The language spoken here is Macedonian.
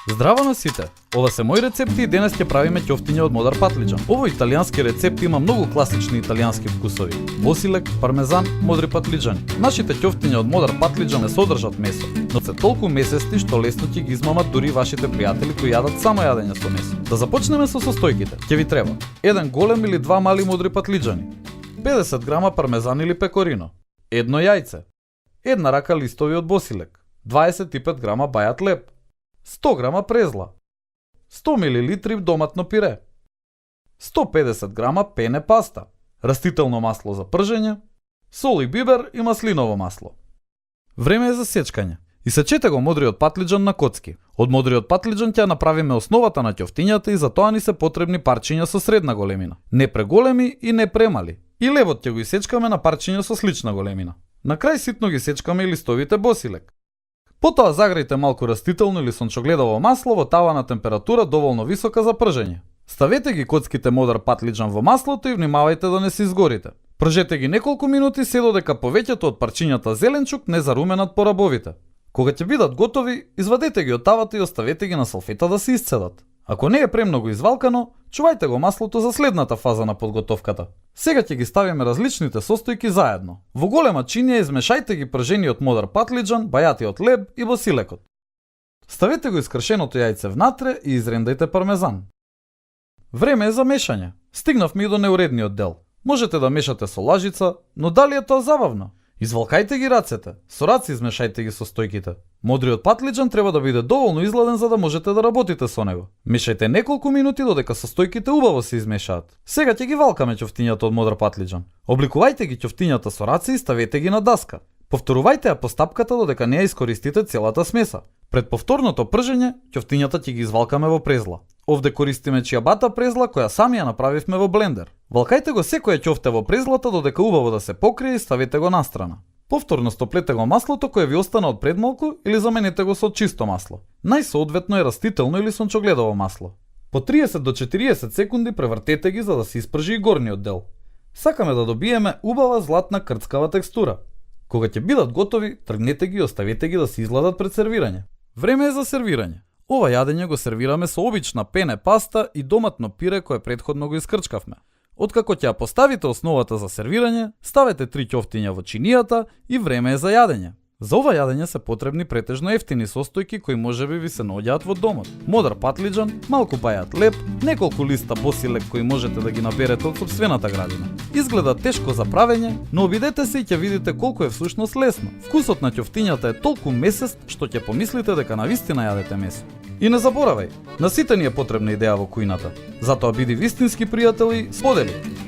Здраво на сите! Ова се мои рецепти и денес ќе правиме ќофтиња од модар патлиџан. Овој италијански рецепт има многу класични италијански вкусови: босилек, пармезан, модри патлиџани. Нашите ќофтиња од модар патлиџан не содржат месо, но се толку месести што лесно ќе ги измамат дури вашите пријатели кои јадат само јадење со месо. Да започнеме со состојките. Ќе ви треба еден голем или два мали модри патлиџани, 50 грама пармезан или пекорино, едно јајце, една рака листови од босилек, 25 грама бајат леб, 100 грама презла, 100 мл доматно пире, 150 грама пене паста, растително масло за пржење, сол и бибер и маслиново масло. Време е за сечкање. Исечете го модриот патлиџан на коцки. Од модриот патлиџан ќе направиме основата на ќофтињата и за тоа ни се потребни парчиња со средна големина, не преголеми и не премали. И лебот ќе го исечкаме на парчиња со слична големина. На крај ситно ги сечкаме и листовите босилек. Потоа загрејте малку растително или сончогледово масло во тавана температура доволно висока за пржење. Ставете ги коцките модар патлиџан во маслото и внимавајте да не се изгорите. Пржете ги неколку минути се додека повеќето од парчињата зеленчук не заруменат по рабовите. Кога ќе бидат готови, извадете ги од тавата и оставете ги на салфета да се исцедат. Ако не е премногу извалкано, чувајте го маслото за следната фаза на подготовката. Сега ќе ги ставиме различните состојки заедно. Во голема чинија измешајте ги пржениот модар патлиџан, бајатиот леб и босилекот. Ставете го искршеното јајце внатре и изрендајте пармезан. Време е за мешање. Стигнавме и до неуредниот дел. Можете да мешате со лажица, но дали е тоа забавно? Извалкајте ги рацете, со раце измешајте ги состојките. Модриот патлиџан треба да биде доволно изгладен за да можете да работите со него. Мешајте неколку минути додека состојките убаво се измешаат. Сега ќе ги валкаме ќофтињата од модар патлиџан. Обликувајте ги ќофтињата со раце и ставете ги на даска. Повторувајте ја постапката додека не ја искористите целата смеса. Пред повторното пржење, ќофтињата ќе ги извалкаме во презла. Овде користиме чијабата презла која сами ја направивме во блендер. Валкајте го секоја ќофте во презлата додека убаво да се покрие и ставете го настрана. Повторно стоплете го маслото кое ви остана од предмалку или заменете го со чисто масло. Најсоодветно е растително или сончогледово масло. По 30 до 40 секунди превртете ги за да се испржи и горниот дел. Сакаме да добиеме убава златна крцкава текстура. Кога ќе бидат готови, тргнете ги и оставете ги да се изгладат пред сервирање. Време е за сервирање. Ова јадење го сервираме со обична пене паста и доматно пире кое претходно го искрчкавме. Откако ќе ја поставите основата за сервирање, ставете 3 ќофтиња во чинијата и време е за јадење. За ова јадење се потребни претежно ефтини состојки кои можеби ви се наоѓаат во домот. Модар патлиџан, малку бајат леб, неколку листа босилек кои можете да ги наберете од сопствената градина. Изгледа тешко за правење, но обидете се и ќе видите колку е всушност лесно. Вкусот на ќофтињата е толку месест што ќе помислите дека навистина јадете месо. И не заборавај, на сите ни е потребна идеја во кујната. Затоа биди вистински пријател и сподели.